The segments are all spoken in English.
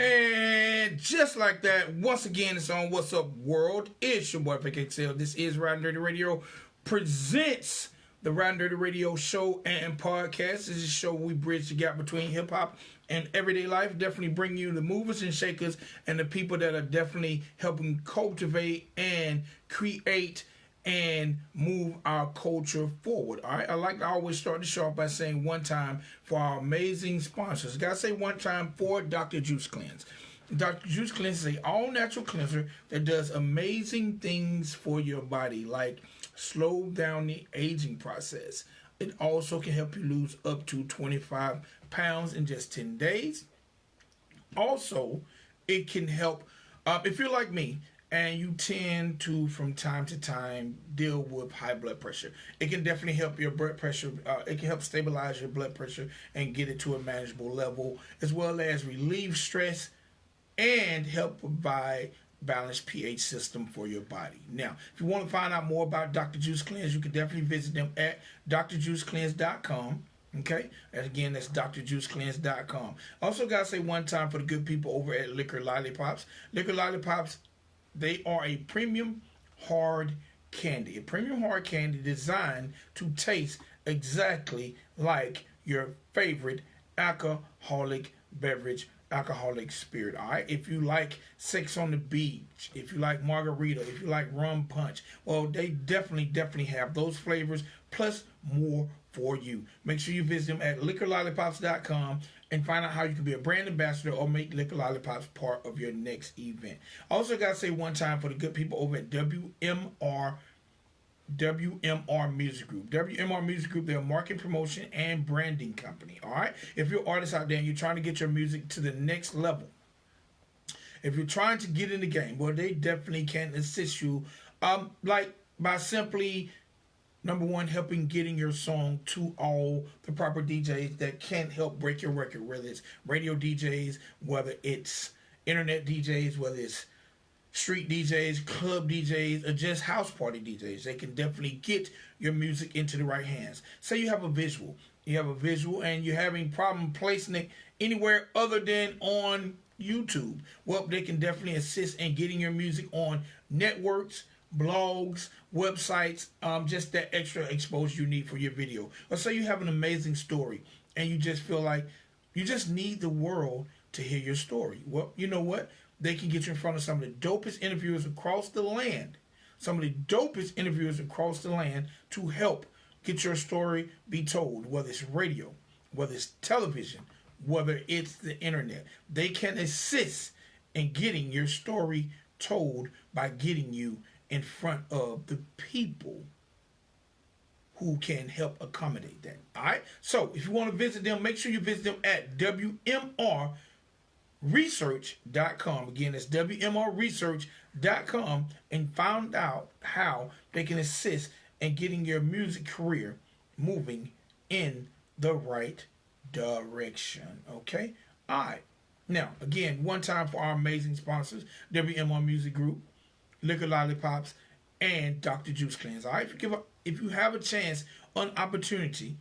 And just like that, once again, it's on What's Up World. It's your boy Vic Excel. This is Ridin Durty Radio presents the Ridin Durty Radio show and podcast. This is a show where we bridge the gap between hip hop and everyday life. Definitely bring you the movers and shakers and the people that are definitely helping cultivate and create and move our culture forward. All right, I like to always start the show off by saying one time for our amazing sponsors. Gotta say one time for Dr. Juice Cleanse. Dr. Juice Cleanse is an all-natural cleanser that does amazing things for your body, like slow down the aging process. It also can help you lose up to 25 pounds in just 10 days. Also, it can help, if you're like me, and you tend to, from time to time, deal with high blood pressure. It can definitely help your blood pressure. It can help stabilize your blood pressure and get it to a manageable level, as well as relieve stress and help provide balanced pH system for your body. Now, if you want to find out more about Dr. Juice Cleanse, you can definitely visit them at drjuicecleanse.com. Okay, and again, that's drjuicecleanse.com. Also, gotta say one time for the good people over at Liquor Lollipops. Liquor Lollipops, they are a premium hard candy. A premium hard candy designed to taste exactly like your favorite alcoholic beverage, alcoholic spirit. All right. If you like sex on the beach, if you like margarita, if you like rum punch, well, they definitely have those flavors plus more for you. Make sure you visit them at liquorlollipops.com and find out how you can be a brand ambassador or make Liquor Lollipops part of your next event. I also got to say one time for the good people over at WMR Music Group. WMR Music Group, they're a marketing, promotion, and branding company. All right? If you're an artist out there and you're trying to get your music to the next level, if you're trying to get in the game, well, they definitely can assist you, like by simply, number one, helping getting your song to all the proper DJs that can help break your record, whether it's radio DJs, whether it's internet DJs, whether it's street DJs, club DJs, or just house party DJs. They can definitely get your music into the right hands. Say you have a visual. You have a visual and you're having problem placing it anywhere other than on YouTube. Well, they can definitely assist in getting your music on networks, blogs, websites, just that extra exposure you need for your video. Or say you have an amazing story and you just feel like you just need the world to hear your story. Well, you know what? They can get you in front of some of the dopest interviewers across the land. Some of the dopest interviewers across the land to help get your story be told, whether it's radio, whether it's television, whether it's the internet. They can assist in getting your story told by getting you in front of the people who can help accommodate that. All right? So if you want to visit them, make sure you visit them at WMRresearch.com. Again, it's WMRresearch.com, and find out how they can assist in getting your music career moving in the right direction. Okay? All right. Now, again, one time for our amazing sponsors, WMR Music Group, Liquor Lollipops, and Dr. Juice Cleanse. All right, if you have a chance, an opportunity,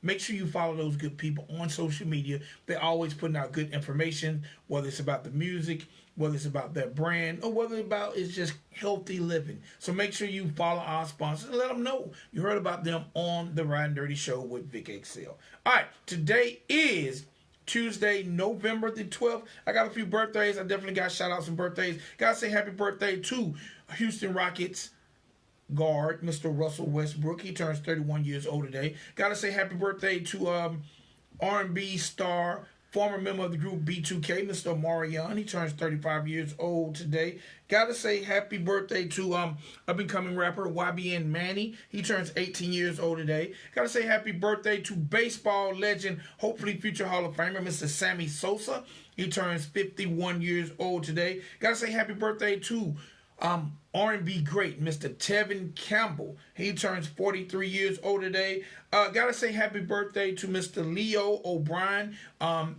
make sure you follow those good people on social media. They're always putting out good information, whether it's about the music, whether it's about their brand, or whether it's just healthy living. So make sure you follow our sponsors and let them know you heard about them on the Ridin Durty Show with Vic Excel. All right, today is Tuesday, November the 12th. I got a few birthdays. I definitely got shout outs and birthdays. Gotta say happy birthday to Houston Rockets guard, Mr. Russell Westbrook. He turns 31 years old today. Gotta say happy birthday to R&B star, former member of the group B2K, Mr. Marion. He turns 35 years old today. Gotta say happy birthday to up-and-coming rapper YBN Manny. He turns 18 years old today. Gotta say happy birthday to baseball legend, hopefully future Hall of Famer, Mr. Sammy Sosa. He turns 51 years old today. Gotta say happy birthday to R&B great, Mr. Tevin Campbell. He turns 43 years old today. Gotta say happy birthday to Mr. Leo O'Brien.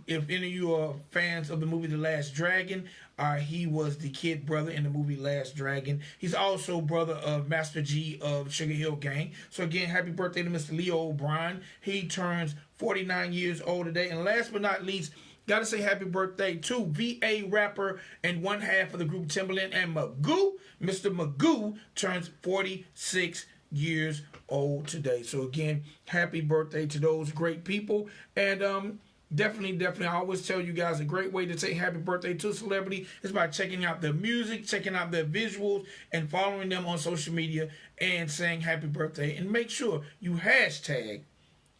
If any of you are fans of the movie The Last Dragon, he was the kid brother in the movie Last Dragon. He's also brother of Master G of Sugar Hill Gang. So again, happy birthday to Mr. Leo O'Brien. He turns 49 years old today. And last but not least, Gotta say happy birthday to VA rapper and one half of the group Timbaland and Magoo. Mr. Magoo turns 46 years old today. So again, happy birthday to those great people. And definitely, I always tell you guys a great way to say happy birthday to a celebrity is by checking out their music, checking out their visuals, and following them on social media and saying happy birthday. And make sure you hashtag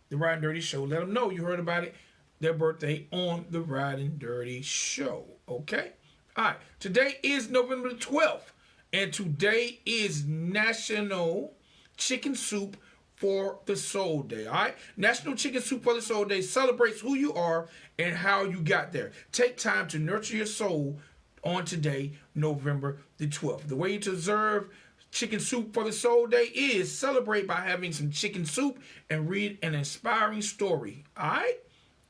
the Ridin Durty Show. Let them know you heard about it, their birthday, on the Ridin Durty Show. Okay? All right. Today is November the 12th, and today is National Chicken Soup for the Soul Day. All right? National Chicken Soup for the Soul Day celebrates who you are and how you got there. Take time to nurture your soul on today, November the 12th. The way to observe Chicken Soup for the Soul Day is celebrate by having some chicken soup and read an inspiring story. All right?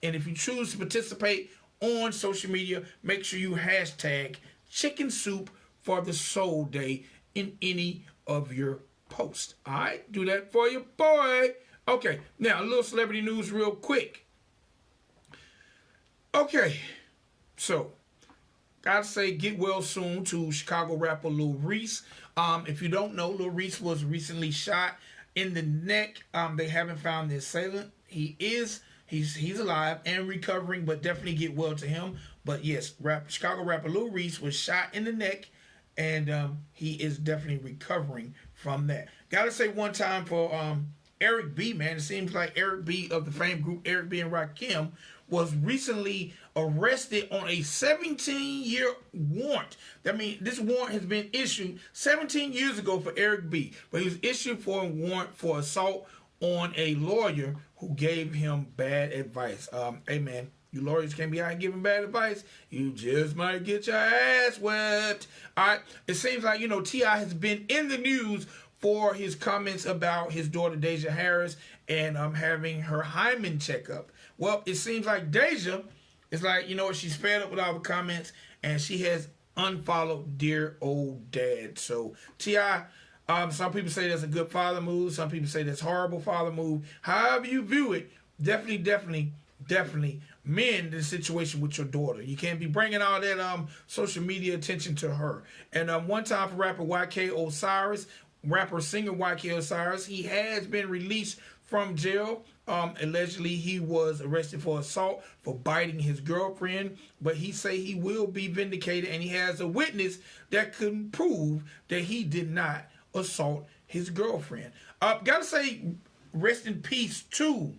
And if you choose to participate on social media, make sure you hashtag Chicken Soup for the Soul Day in any of your post. All right, do that for your boy. Okay, now a little celebrity news real quick. Okay, so gotta say get well soon to Chicago rapper Lil Reese. If you don't know, Lil Reese was recently shot in the neck. They haven't found the assailant. He's alive and recovering, but definitely get well to him. But yes, Chicago rapper Lil Reese was shot in the neck, and he is definitely recovering from that. Gotta say one time for Eric B, man. It seems like Eric B of the famed group Eric B and Rakim was recently arrested on a 17-year warrant. That means this warrant has been issued 17 years ago for Eric B, but he was issued for a warrant for assault on a lawyer who gave him bad advice. Hey man, you lawyers can't be out giving bad advice. You just might get your ass whipped. All right. It seems like, T.I. has been in the news for his comments about his daughter, Deja Harris, and having her hymen checkup. Well, it seems like Deja is like, she's fed up with all the comments, and she has unfollowed dear old dad. So, T.I., some people say that's a good father move. Some people say that's horrible father move. However you view it, definitely mend the situation with your daughter. You can't be bringing all that social media attention to her. And one time for rapper YK Osiris, singer YK Osiris, he has been released from jail. Allegedly, he was arrested for assault for biting his girlfriend, but he say he will be vindicated, and he has a witness that can prove that he did not assault his girlfriend. Gotta say, rest in peace to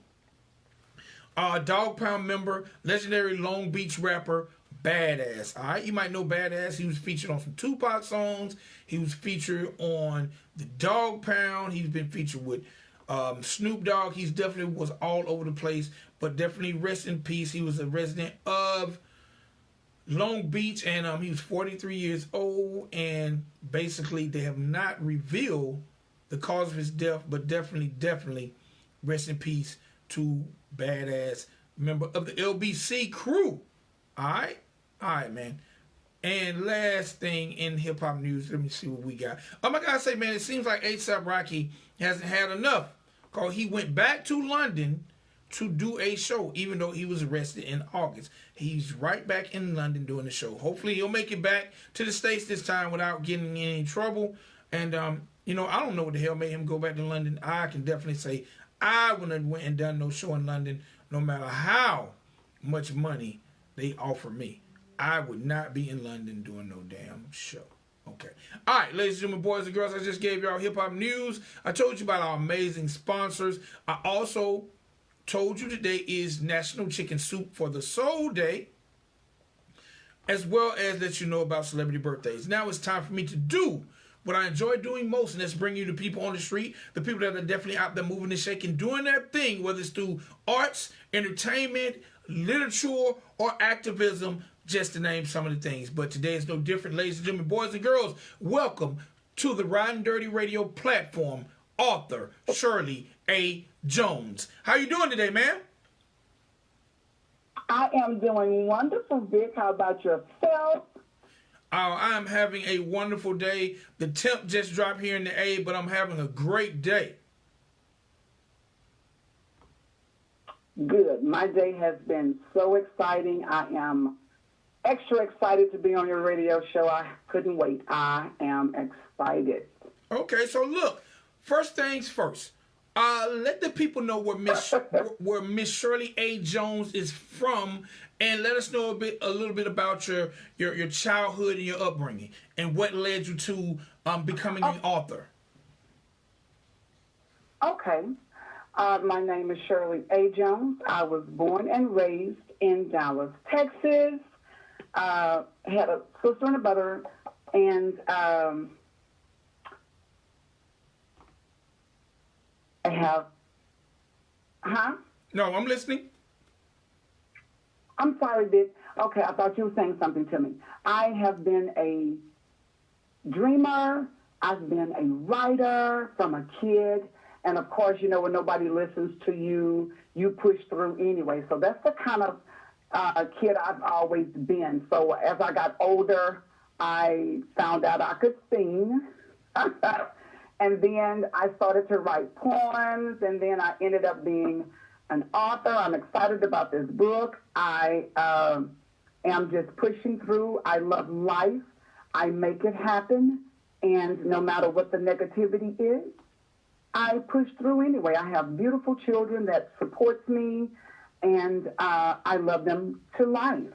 Dog Pound member, legendary Long Beach rapper, Badass. All right, you might know Badass. He was featured on some Tupac songs. He was featured on the Dog Pound. He's been featured with Snoop Dogg. He's definitely was all over the place, but definitely rest in peace. He was a resident of Long Beach, and he was 43 years old, and basically they have not revealed the cause of his death, but definitely rest in peace to Badass, member of the LBC crew. All right, man. And last thing in hip-hop news, let me see what we got. I gotta say, man, it seems like A$AP Rocky hasn't had enough, because he went back to London to do a show, even though he was arrested in August. He's right back in London doing the show. Hopefully he'll make it back to the States this time without getting in any trouble. And, I don't know what the hell made him go back to London. I can definitely say I wouldn't have went and done no show in London, no matter how much money they offer me. I would not be in London doing no damn show. Okay. All right, ladies and gentlemen, boys and girls, I just gave y'all hip-hop news. I told you about our amazing sponsors. I also told you today is National Chicken Soup for the Soul Day, as well as let you know about celebrity birthdays. Now it's time for me to do what I enjoy doing most, and that's bring you the people on the street, the people that are definitely out there moving and shaking, doing their thing, whether it's through arts, entertainment, literature, or activism, just to name some of the things. But today is no different, ladies and gentlemen, boys and girls. Welcome to the Ridin Durty Radio platform, author Shirley A. Jones. How you doing today, ma'am? I am doing wonderful, Vic. How about yourself? I'm having a wonderful day. The temp just dropped here in the A, but I'm having a great day. Good. My day has been so exciting. I am extra excited to be on your radio show. I couldn't wait. I am excited. Okay, so look, first things first. Let the people know where Miss Shirley A. Jones is from, and let us know a little bit about your childhood and your upbringing, and what led you to becoming an author. Okay. My name is Shirley A. Jones. I was born and raised in Dallas, Texas. Had a sister and a brother, and I have, No, I'm listening. I'm sorry, Dick. Okay, I thought you were saying something to me. I have been a dreamer. I've been a writer from a kid. And of course, you know, when nobody listens to you, you push through anyway. So that's the kind of kid I've always been. So as I got older, I found out I could sing. And then I started to write poems, and then I ended up being an author. I'm excited about this book. I am just pushing through. I love life. I make it happen. And no matter what the negativity is, I push through anyway. I have beautiful children that supports me, and I love them to life.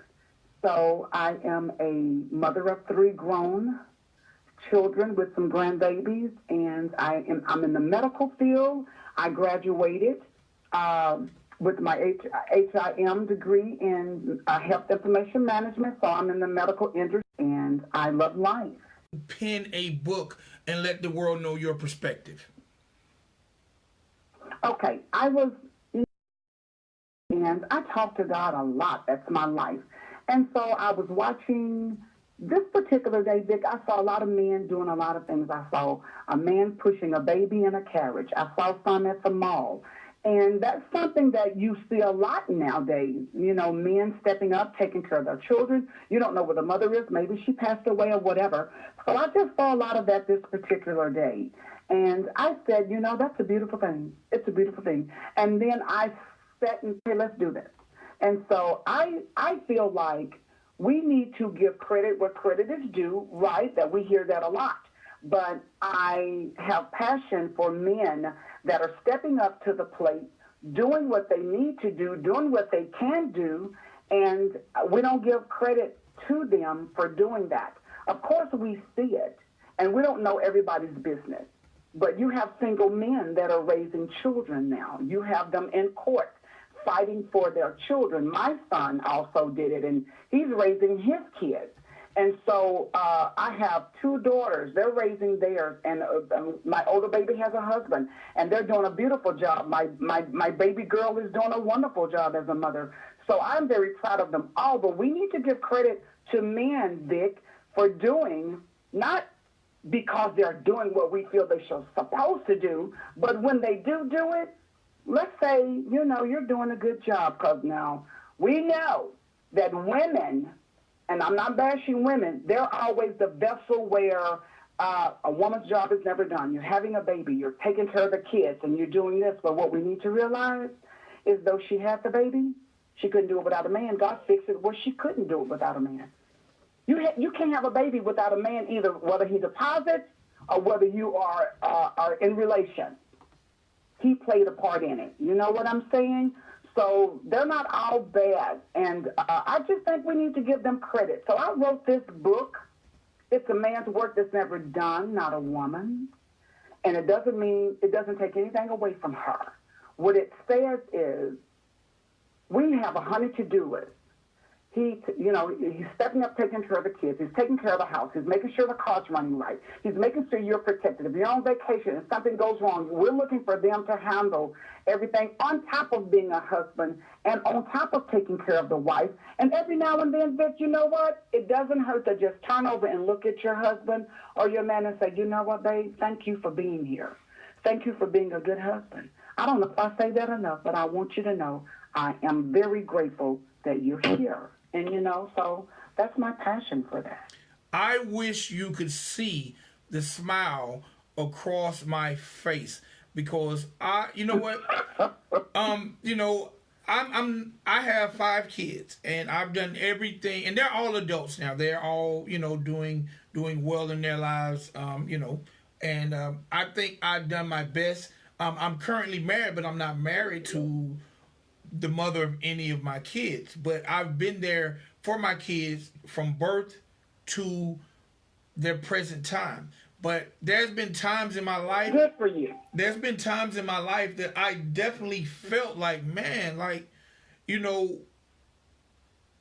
So I am a mother of 3 grown children with some grandbabies, and I'm in the medical field. I graduated with my HIM degree in health information management, so I'm in the medical industry, and I love life. Pen a book and let the world know your perspective. Okay, and I talk to God a lot. That's my life. And so I was watching this particular day, Vic, I saw a lot of men doing a lot of things. I saw a man pushing a baby in a carriage. I saw some at the mall. And that's something that you see a lot nowadays. You know, men stepping up, taking care of their children. You don't know where the mother is. Maybe she passed away or whatever. So I just saw a lot of that this particular day. And I said, you know, that's a beautiful thing. It's a beautiful thing. And then I sat and said, let's do this. And so I feel like we need to give credit where credit is due, right? That we hear that a lot. But I have passion for men that are stepping up to the plate, doing what they need to do, doing what they can do, and we don't give credit to them for doing that. Of course, we see it, and we don't know everybody's business. But you have single men that are raising children now. You have them in court fighting for their children. My son also did it, and he's raising his kids. And so I have 2 daughters. They're raising theirs, and my older baby has a husband, and they're doing a beautiful job. My baby girl is doing a wonderful job as a mother. So I'm very proud of them all. But we need to give credit to men, Vic, for doing, not because they're doing what we feel they're supposed to do, but when they do it, let's say, you know, you're doing a good job, because now we know that women, and I'm not bashing women, they're always the vessel where a woman's job is never done. You're having a baby, you're taking care of the kids, and you're doing this. But what we need to realize is though she had the baby, she couldn't do it without a man. God fixed it where she couldn't do it without a man. You can't have a baby without a man, either whether he's a deposit or whether you are in relation. He played a part in it. You know what I'm saying? So they're not all bad. And I just think we need to give them credit. So I wrote this book. It's a man's work that's never done, not a woman. And it doesn't mean, it doesn't take anything away from her. What it says is, we have 100 to-do-lists. He's stepping up, taking care of the kids. He's taking care of the house. He's making sure the car's running right. He's making sure you're protected. If you're on vacation and something goes wrong, we're looking for them to handle everything on top of being a husband and on top of taking care of the wife. And every now and then, Vic, you know what? It doesn't hurt to just turn over and look at your husband or your man and say, you know what, babe? Thank you for being here. Thank you for being a good husband. I don't know if I say that enough, but I want you to know I am very grateful that you're here. And, you know, so that's my passion for that. I wish you could see the smile across my face because you know what? I have 5 kids, and I've done everything, and they're all adults now. They're all doing well in their lives, and I think I've done my best. I'm currently married, but I'm not married to the mother of any of my kids. But I've been there for my kids from birth to their present time. But there's been times in my life. Good for you. There's been times in my life that I definitely felt like, man, you know,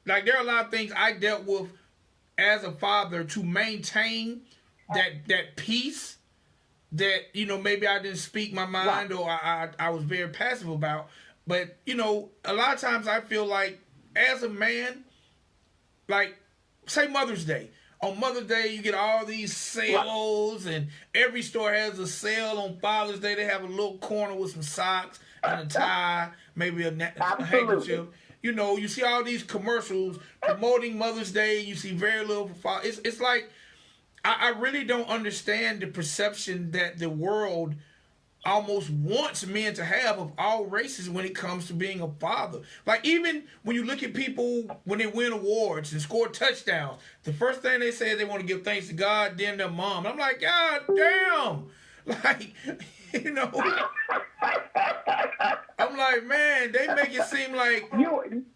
there are a lot of things I dealt with as a father to maintain that peace that, maybe I didn't speak my mind, or I was very passive about. But, a lot of times I feel like as a man, say Mother's Day. On Mother's Day, you get all these sales, and every store has a sale on Father's Day. They have a little corner with some socks and a tie, maybe a handkerchief. You see all these commercials promoting Mother's Day. You see very little for Father. It's like, I really don't understand the perception that the world almost wants men to have of all races when it comes to being a father. Like, even when you look at people when they win awards and score touchdowns, the first thing they say is they want to give thanks to God, then their mom. And I'm like, God damn. I'm like, man, they make it seem like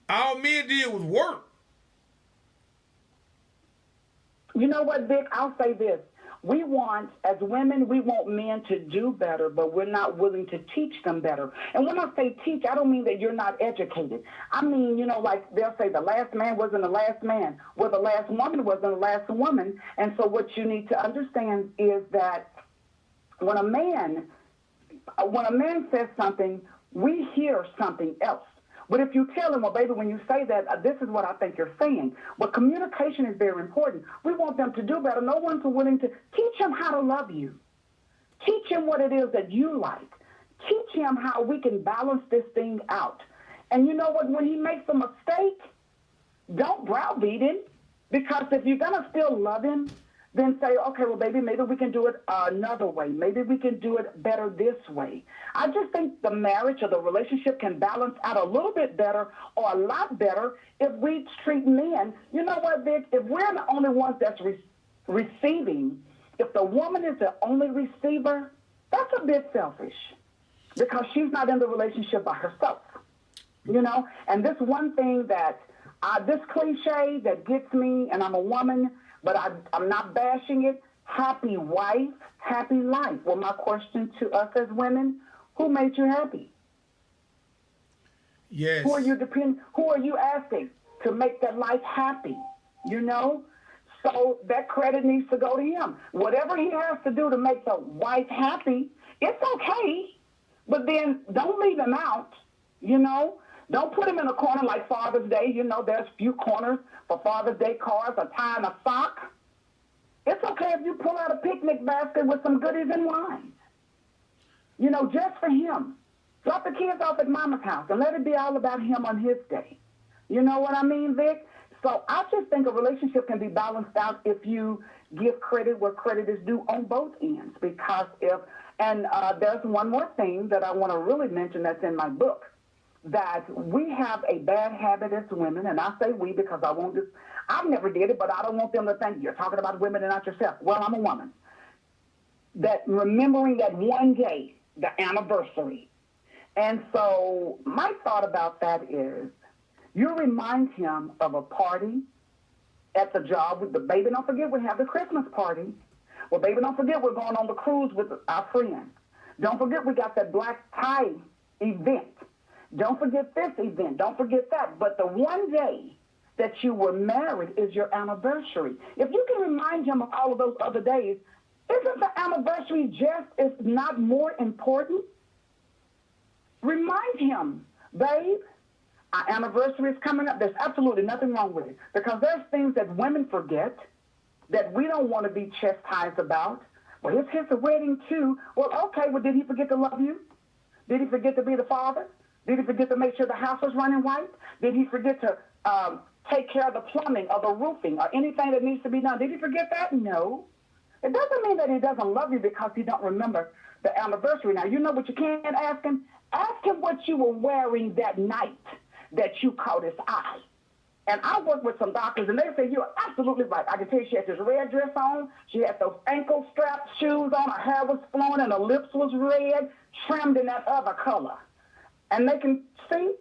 all men did was work. You know what, Vic? I'll say this. As women, we want men to do better, but we're not willing to teach them better. And when I say teach, I don't mean that you're not educated. I mean, they'll say the last man wasn't the last man. Well, the last woman wasn't the last woman. And so what you need to understand is that when a man says something, we hear something else. But if you tell them, well, baby, when you say that, this is what I think you're saying. But communication is very important. We want them to do better. No one's willing to teach them how to love you. Teach him what it is that you like. Teach him how we can balance this thing out. And you know what? When he makes a mistake, don't browbeat him. Because if you're going to still love him, then say, okay, well, baby, maybe we can do it another way. Maybe we can do it better this way. I just think the marriage or the relationship can balance out a little bit better or a lot better if we treat men. You know what, Vic? If we're the only ones that's receiving, if the woman is the only receiver, that's a bit selfish because she's not in the relationship by herself. And this one thing that, this cliche that gets me, and I'm a woman, but I'm not bashing it. Happy wife, happy life. Well, my question to us as women, who made you happy? Yes. Who are you asking to make that life happy? So that credit needs to go to him. Whatever he has to do to make the wife happy, it's okay. But then don't leave him out, Don't put him in a corner like Father's Day. There's few corners for Father's Day cards, a tie and a sock. It's okay if you pull out a picnic basket with some goodies and wine. Just for him. Drop the kids off at Mama's house and let it be all about him on his day. You know what I mean, Vic? So I just think a relationship can be balanced out if you give credit where credit is due on both ends. Because there's one more thing that I want to really mention that's in my book. That we have a bad habit as women, and I say we because I never did it, but I don't want them to think you're talking about women and not yourself. Well, I'm a woman. That remembering that one day, the anniversary. And so my thought about that is you remind him of a party at the job with the baby. Don't forget we have the Christmas party. Well, baby, don't forget we're going on the cruise with our friends. Don't forget we got that black tie event. Don't forget this event. Don't forget that. But the one day that you were married is your anniversary. If you can remind him of all of those other days, isn't the anniversary just is not more important? Remind him, babe, our anniversary is coming up. There's absolutely nothing wrong with it because there's things that women forget that we don't want to be chastised about. Well, it's his wedding too. Well, okay, well, did he forget to love you? Did he forget to be the father? Did he forget to make sure the house was running right? Did he forget to take care of the plumbing or the roofing or anything that needs to be done? Did he forget that? No. It doesn't mean that he doesn't love you because he don't remember the anniversary. Now, you know what you can't ask him? Ask him what you were wearing that night that you caught his eye. And I work with some doctors, and they say, you're absolutely right. I can tell you she had this red dress on. She had those ankle strap shoes on. Her hair was flowing, and her lips was red, trimmed in that other color. And they can see.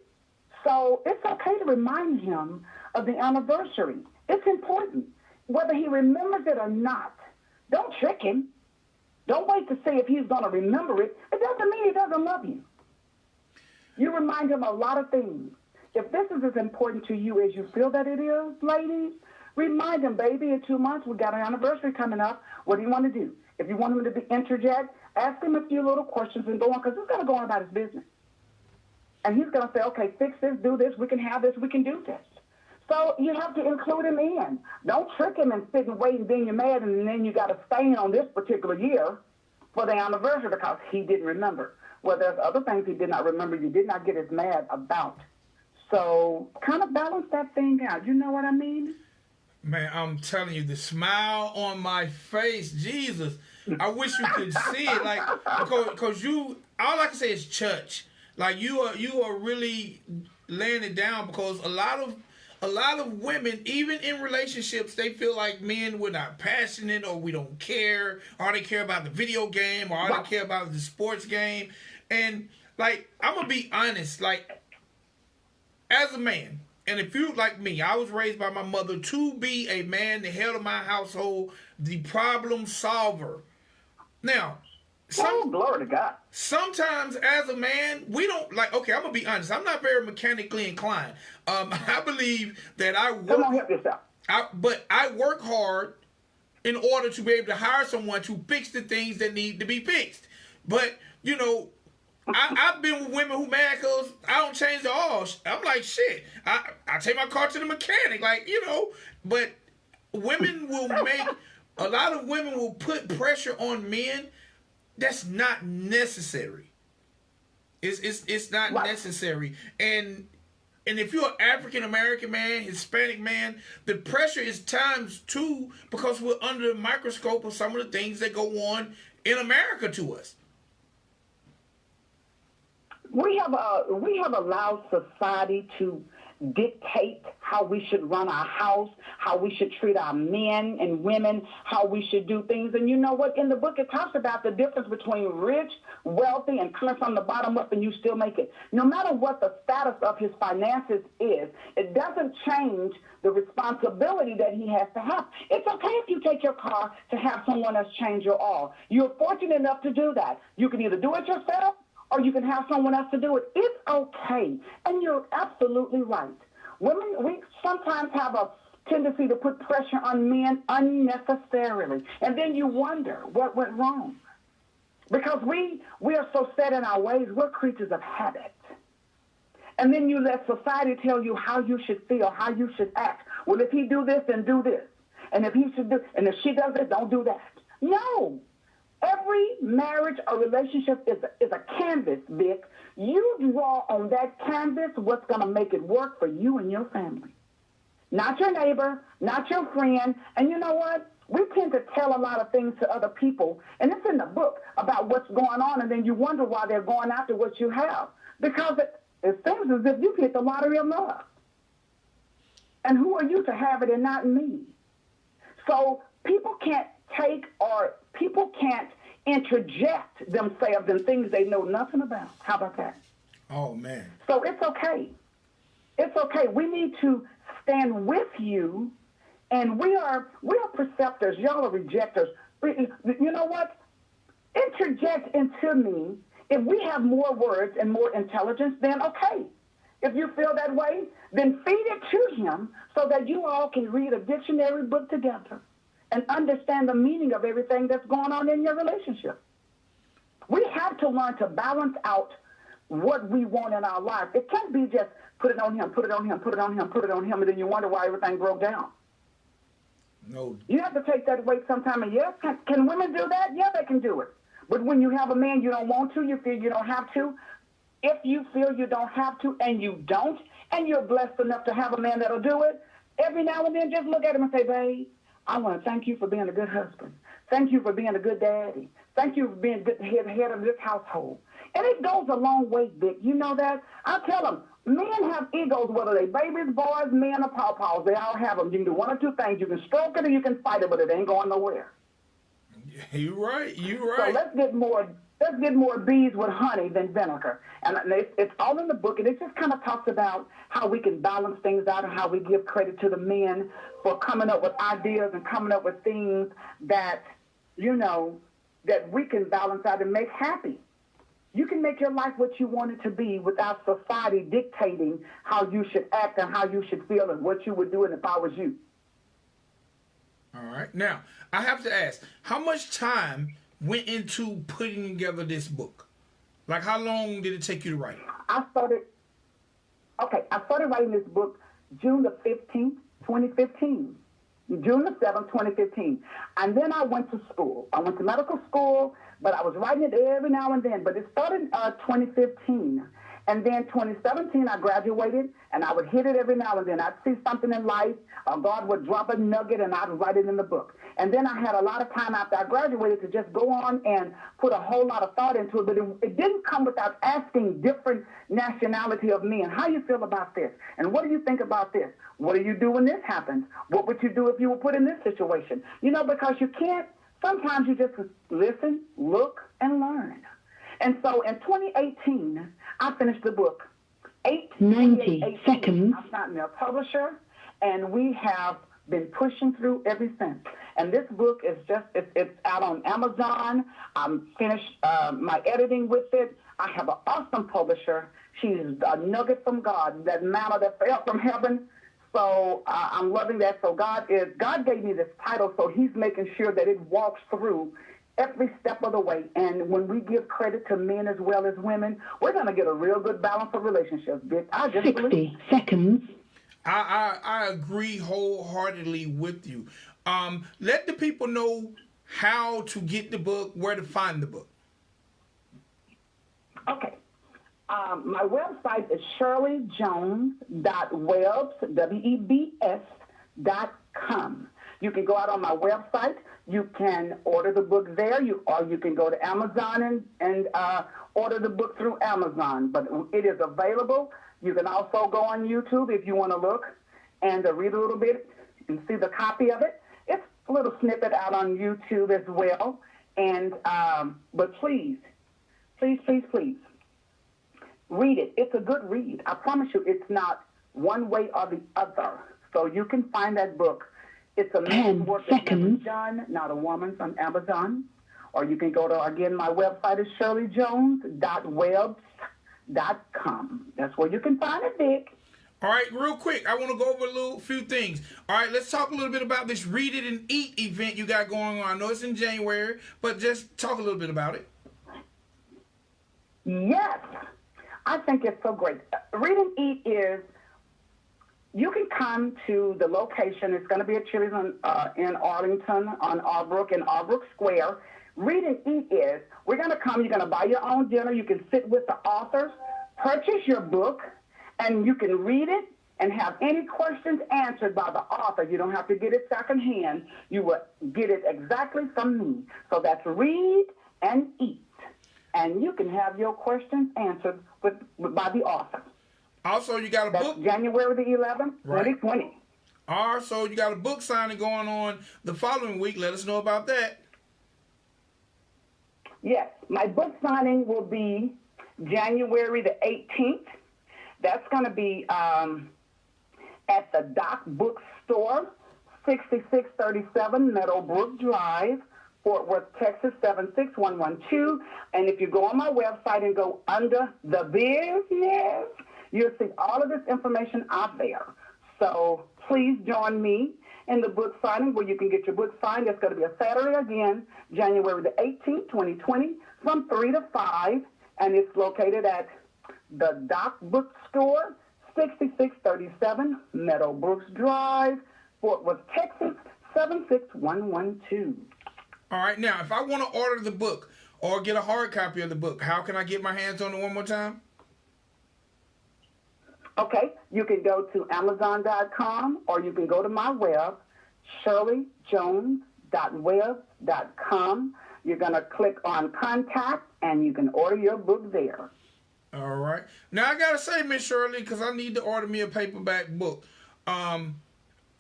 So it's okay to remind him of the anniversary. It's important, whether he remembers it or not. Don't trick him. Don't wait to see if he's going to remember it. It doesn't mean he doesn't love you. You remind him a lot of things. If this is as important to you as you feel that it is, ladies, remind him, baby, in 2 months, we got an anniversary coming up. What do you want to do? If you want him to interject, ask him a few little questions and go on, because he's going to go on about his business. And he's going to say, okay, fix this, do this, we can have this, we can do this. So you have to include him in. Don't trick him and sit and wait and then you're mad and then you got a stain on this particular year for the anniversary because he didn't remember. Well, there's other things he did not remember you did not get as mad about. So kind of balance that thing out. You know what I mean? Man, I'm telling you, the smile on my face, Jesus. I wish you could see it, like, because you, all I can say is church. Like you are really laying it down, because a lot of women, even in relationships, they feel like men, we're not passionate, or we don't care, or they care about the video game, or they care about the sports game. And like, I'm gonna be honest, like, as a man, and if you like me, I was raised by my mother to be a man, the head of my household, the problem solver. Now, glory to God. Sometimes as a man, we don't like, okay, I'm gonna be honest, I'm not very mechanically inclined. I believe that I work. Come on, help yourself. But I work hard in order to be able to hire someone to fix the things that need to be fixed. But, you know, I've been with women who mad because I don't change the oil. I'm like, shit, I take my car to the mechanic, like, you know. But women will a lot of women will put pressure on men that's not necessary. It's not necessary. And if you're an African American man, Hispanic man, the pressure is times 2 because we're under the microscope of some of the things that go on in America to us. We have allowed society to dictate how we should run our house, how we should treat our men and women, how we should do things. And you know what? In the book, it talks about the difference between rich, wealthy, and coming from the bottom up and you still make it. No matter what the status of his finances is, it doesn't change the responsibility that he has to have. It's okay if you take your car to have someone else change your oil. You're fortunate enough to do that. You can either do it yourself or you can have someone else to do it. It's okay. And you're absolutely right. Women, we sometimes have a tendency to put pressure on men unnecessarily. And then you wonder what went wrong. Because we are so set in our ways, we're creatures of habit. And then you let society tell you how you should feel, how you should act. Well, if he do this, then do this. And if he should do, and if she does this, don't do that. No. Every marriage or relationship is a canvas, Vic. You draw on that canvas what's going to make it work for you and your family. Not your neighbor, not your friend. And you know what? We tend to tell a lot of things to other people, and it's in the book about what's going on, and then you wonder why they're going after what you have. Because it seems as if you hit the lottery of love. And who are you to have it and not me? So people can't interject themselves in things they know nothing about. How about that? Oh, man. So it's okay. It's okay. We need to stand with you, and we are perceptors. Y'all are rejectors. You know what? Interject into me. If we have more words and more intelligence, then okay. If you feel that way, then feed it to him so that you all can read a dictionary book together and understand the meaning of everything that's going on in your relationship. We have to learn to balance out what we want in our life. It can't be just put it on him, put it on him, put it on him, put it on him, and then you wonder why everything broke down. No. You have to take that weight sometime. And yes, can women do that? Yeah, they can do it. But when you have a man you don't want to, you feel you don't have to. If you feel you don't have to and you don't, and you're blessed enough to have a man that'll do it, every now and then just look at him and say, babe, I want to thank you for being a good husband. Thank you for being a good daddy. Thank you for being good head of this household. And it goes a long way, Vic. You know that? I tell them, men have egos, whether they babies, boys, men, or pawpaws. They all have them. You can do one or two things. You can stroke it or you can fight it, but it ain't going nowhere. You're right. So let's get more bees with honey than vinegar. And it's all in the book, and it just kind of talks about how we can balance things out and how we give credit to the men for coming up with ideas and coming up with things that, that we can balance out and make happy. You can make your life what you want it to be without society dictating how you should act and how you should feel and what you would do if I was you. All right. Now, I have to ask, how much time went into putting together this book? Like, how long did it take you to write? I started writing this book June the 15th, 2015. June the 7th, 2015. And then I went to school. I went to medical school, but I was writing it every now and then. But it started 2015. And then 2017, I graduated, and I would hit it every now and then. I'd see something in life, God would drop a nugget, and I'd write it in the book. And then I had a lot of time after I graduated to just go on and put a whole lot of thought into it. But it didn't come without asking different nationality of men. How you feel about this? And what do you think about this? What do you do when this happens? What would you do if you were put in this situation? Because you can't, sometimes you just listen, look, and learn. And so in 2018, I finished the book. 90 seconds. I found a publisher, and we have been pushing through ever since. And this book is it's out on Amazon. I'm finished my editing with it. I have an awesome publisher. She's a nugget from God, that manna that fell from heaven. So I'm loving that. So God gave me this title, so he's making sure that it walks through every step of the way. And when we give credit to men as well as women, we're going to get a real good balance of relationships. 60 seconds. I agree wholeheartedly with you. Let the people know how to get the book, where to find the book. Okay. My website is shirleyjones.webs.com. You can go out on my website. You can order the book there, or you can go to Amazon and order the book through Amazon. But it is available. You can also go on YouTube if you want to look and read a little bit and see the copy of it. It's a little snippet out on YouTube as well. And but please, read it. It's a good read. I promise you, it's not one way or the other. So you can find that book. It's a man's work that's never done, not a woman's, on Amazon. Or you can go to, again, my website is shirleyjones.webs.com. That's where you can find it, Vic. All right, real quick, I want to go over a few things. All right, let's talk a little bit about this Read It and Eat event you got going on. I know it's in January, but just talk a little bit about it. Yes, I think it's so great. Read and Eat is, you can come to the location. It's going to be at Chili's in Arlington on Albrook, in Albrook Square. Read and Eat is, we're going to come, you're going to buy your own dinner, you can sit with the authors, purchase your book, and you can read it and have any questions answered by the author. You don't have to get it secondhand. You will get it exactly from me. So that's Read and Eat. And you can have your questions answered by the author. Also, you got a book. January the 11th, right. 2020. Also, you got a book signing going on the following week. Let us know about that. Yes, my book signing will be January the 18th. That's going to be at the Doc Bookstore, 6637 Meadowbrook Drive, Fort Worth, Texas, 76112. And if you go on my website and go under the business, you'll see all of this information out there. So please join me in the book signing where you can get your book signed. It's going to be a Saturday again, January the 18th, 2020, from 3 to 5. And it's located at the Doc Bookstore, 6637 Meadowbrooks Drive, Fort Worth, Texas, 76112. All right. Now, if I want to order the book or get a hard copy of the book, how can I get my hands on it one more time? Okay, you can go to Amazon.com or you can go to my web, shirleyjones.web.com. You're going to click on contact, and you can order your book there. All right. Now, I got to say, Miss Shirley, because I need to order me a paperback book. I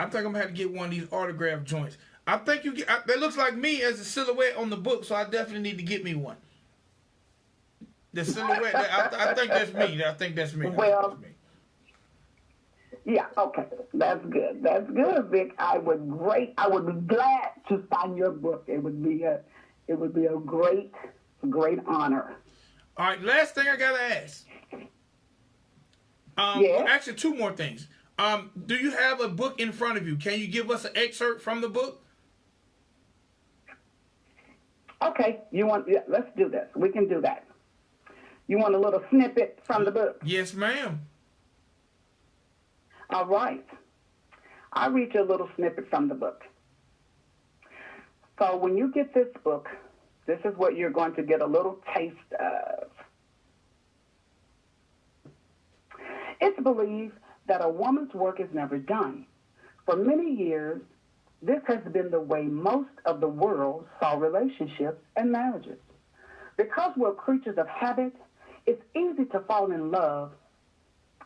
think I'm going to have to get one of these autograph joints. I think you get, that looks like me as a silhouette on the book, so I definitely need to get me one. The silhouette, I think that's me. I think that's me. Well, yeah, okay. That's good. That's good, Vic. I would be glad to sign your book. It would be a great honor. All right, last thing I gotta ask. Yes? Actually, two more things. Do you have a book in front of you? Can you give us an excerpt from the book? Okay, let's do this. We can do that. You want a little snippet from the book? Yes, ma'am. All right. I'll read you a little snippet from the book. So when you get this book, this is what you're going to get a little taste of. It's believed that a woman's work is never done. For many years, this has been the way most of the world saw relationships and marriages. Because we're creatures of habit, it's easy to fall in love.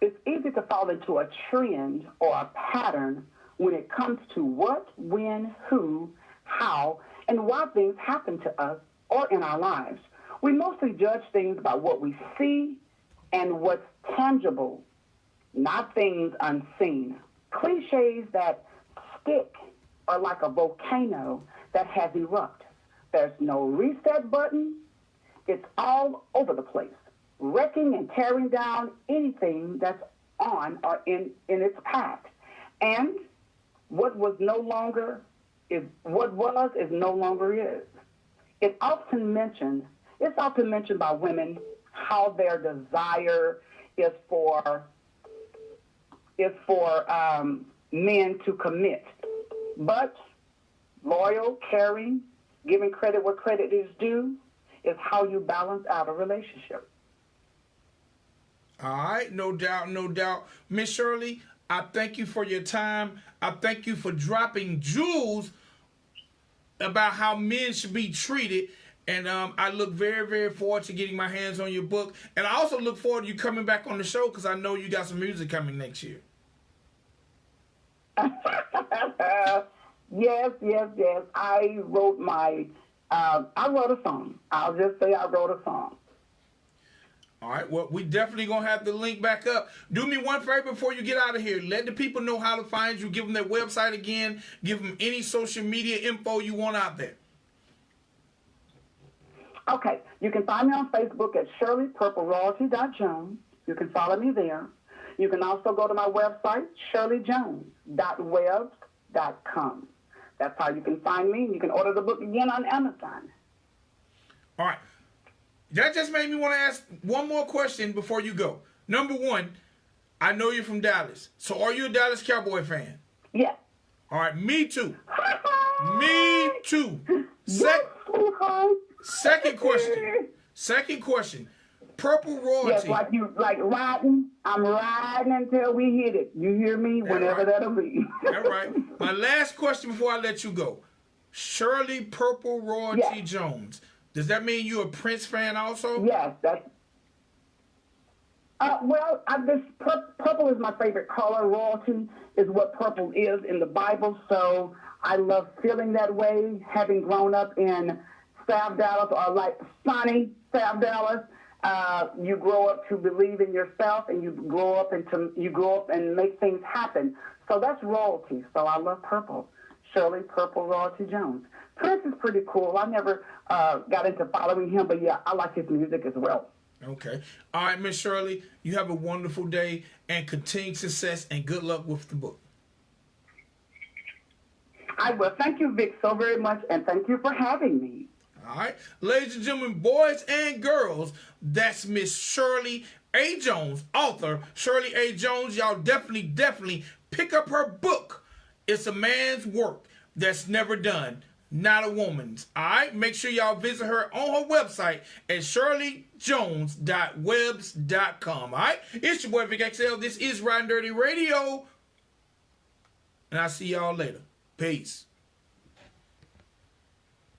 It's easy to fall into a trend or a pattern when it comes to what, when, who, how, and why things happen to us or in our lives. We mostly judge things by what we see and what's tangible, not things unseen. Cliches that stick are like a volcano that has erupted. There's no reset button. It's all over the place, wrecking and tearing down anything that's on or in its path. And what was no longer is no longer is. It's often mentioned by women how their desire is for men to commit. But loyal, caring, giving credit where credit is due is how you balance out a relationship. All right, no doubt, no doubt. Miss Shirley, I thank you for your time. I thank you for dropping jewels about how men should be treated. And I look very, very forward to getting my hands on your book. And I also look forward to you coming back on the show because I know you got some music coming next year. Yes. I wrote a song. I'll just say I wrote a song. All right, well, we definitely going to have the link back up. Do me one favor before you get out of here. Let the people know how to find you. Give them their website again. Give them any social media info you want out there. Okay, you can find me on Facebook at shirleypurpleroyalty.jones. You can follow me there. You can also go to my website, shirleyjones.webs.com. That's how you can find me. You can order the book again on Amazon. All right. That just made me want to ask one more question before you go. Number one, I know you're from Dallas. So are you a Dallas Cowboy fan? Yes. All right, me too. Me too. Second question. Purple Royalty. Yes, like riding. I'm riding until we hit it. You hear me? Whenever that'll be. All right. My last question before I let you go. Shirley Purple Royalty Jones. Does that mean you're a Prince fan also? Yes, that's. Purple is my favorite color. Royalty is what purple is in the Bible. So I love feeling that way. Having grown up in South Dallas, or like sunny South Dallas, you grow up to believe in yourself, and you grow up and make things happen. So that's royalty. So I love purple. Shirley Purple Royalty Jones. Prince is pretty cool. I never got into following him, but yeah, I like his music as well. Okay. All right, Miss Shirley, you have a wonderful day and continued success and good luck with the book. I will. Thank you, Vic, so very much, and thank you for having me. All right. Ladies and gentlemen, boys and girls, that's Miss Shirley A. Jones, author Shirley A. Jones. Y'all definitely pick up her book. It's a man's work that's never done, not a woman's. All right? Make sure y'all visit her on her website at shirleyjones.webs.com. All right? It's your boy Vic XL. This is Ridin Durty Radio. And I'll see y'all later. Peace.